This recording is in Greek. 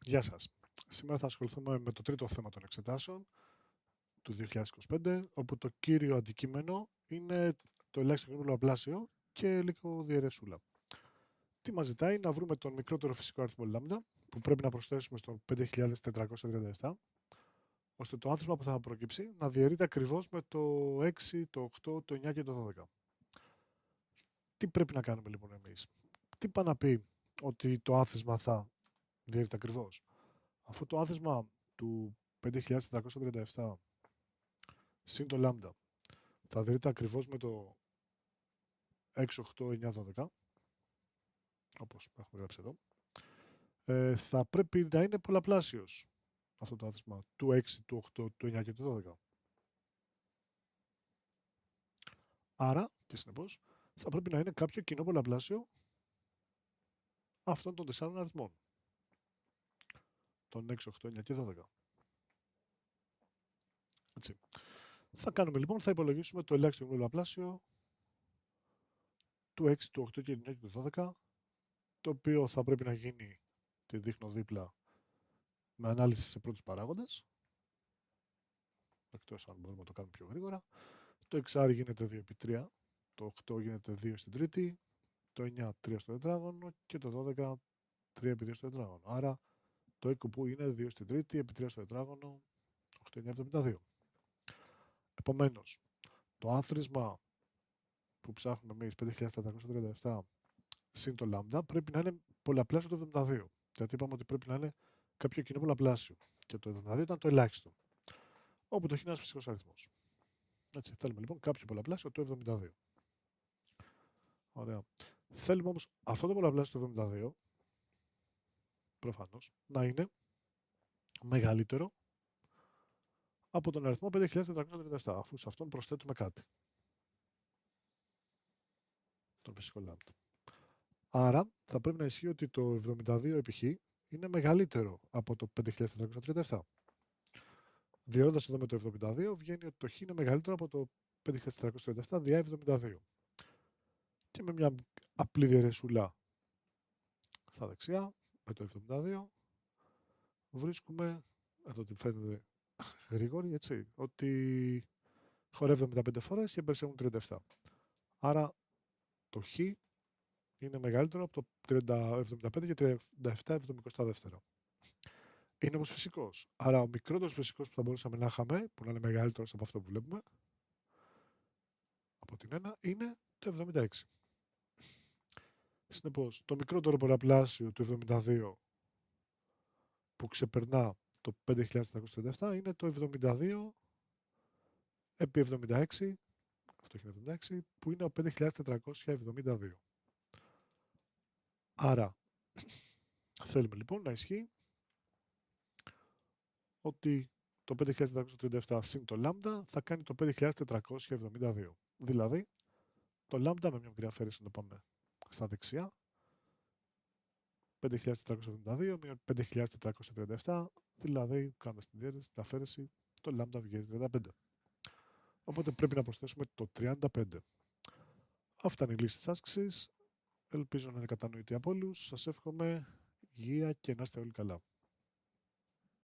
Γεια σας. Σήμερα θα ασχοληθούμε με το τρίτο θέμα των εξετάσεων του 2025, όπου το κύριο αντικείμενο είναι το ελάχιστο κοινό πολλαπλάσιο και λίγο διαιρεσούλα. Τι μας ζητάει? Να βρούμε τον μικρότερο φυσικό αριθμό λάμδα, που πρέπει να προσθέσουμε στο 5.437, ώστε το άθροισμα που θα προκύψει να διαιρείται ακριβώς με το 6, το 8, το 9 και το 12. Τι πρέπει να κάνουμε λοιπόν εμείς? Τι πάει να πει ότι το άθροισμα θα διαιρείται ακριβώς? Αφού το άθροισμα του 5.437 συν το λάμδα θα διαιρείται ακριβώς με το 6, 8, 9, 12, όπως έχουμε γράψει εδώ, θα πρέπει να είναι πολλαπλάσιος αυτό το άθροισμα του 6, του 8, του 9 και του 12. Άρα, και συνεπώς, θα πρέπει να είναι κάποιο κοινό πολλαπλάσιο αυτών των 4 αριθμών. Των 6, 8, 9 και 12. Έτσι. Θα κάνουμε λοιπόν, θα υπολογίσουμε το ελάχιστο πολλαπλάσιο του 6, του 8 και του 9 και του 12, το οποίο θα πρέπει να γίνει, τη δείχνω δίπλα, με ανάλυση σε πρώτους παράγοντες, εκτός αν μπορούμε να το κάνουμε πιο γρήγορα. Το 6 γίνεται 2 επί 3, το 8 γίνεται 2 στην τρίτη, το 9 3 στο τετράγωνο και το 12 3 επί 2 στο τετράγωνο. Άρα το οίκο που είναι 2 στην τρίτη επί 3 στο τετράγωνο, 8, 9, 72. Επομένως, το άθροισμα που ψάχνουμε εμείς, 5.437 συν το λάμδα, πρέπει να είναι πολλαπλάσιο το 72. Γιατί είπαμε ότι πρέπει να είναι κάποιο κοινό πολλαπλάσιο. Και το 72 ήταν το ελάχιστο. Όπου το έχει ένας φυσικός αριθμός. Έτσι, θέλουμε λοιπόν κάποιο πολλαπλάσιο του 72. Ωραία. Θέλουμε όμως αυτό το πολλαπλάσιο του 72, προφανώς, να είναι μεγαλύτερο από τον αριθμό 5.437, αφού σε αυτόν προσθέτουμε κάτι. Τον φυσικό λάμδα. Άρα θα πρέπει να ισχύει ότι το 72 επί χ είναι μεγαλύτερο από το 5.437. Διαιρώντας εδώ με το 72, βγαίνει ότι το χ είναι μεγαλύτερο από το 5.437 διά 72. Και με μια απλή διαιρεσούλα στα δεξιά, με το 72, βρίσκουμε, εδώ την φαίνεται γρήγορη, έτσι, ότι χορεύει 75 φορές και περισσεύουν 37. Άρα το χ είναι μεγαλύτερο από το 75 και 37,72. Είναι όμως φυσικός. Άρα ο μικρότερος φυσικός που θα μπορούσαμε να είχαμε, που να είναι μεγαλύτερος από αυτό που βλέπουμε, από την 1, είναι το 76. Συνεπώς, το μικρότερο πολλαπλάσιο του 72 που ξεπερνά το 5.437 είναι το 72 επί 76, αυτό έχει 76, που είναι ο 5.472. Άρα, θέλουμε λοιπόν να ισχύει ότι το 5.437 συν το λάμδα θα κάνει το 5.472. Δηλαδή, το λάμδα με μια μικρή αφαίρεση να το πάμε στα δεξιά, 5.472 μείον 5.437, δηλαδή κάνοντας την αφαίρεση, το λάμδα βγαίνει 35. Οπότε πρέπει να προσθέσουμε το 35. Αυτά είναι οι λύσεις της άσκησης. Ελπίζω να είναι κατανοητή από όλους. Σας εύχομαι υγεία και να είστε όλοι καλά.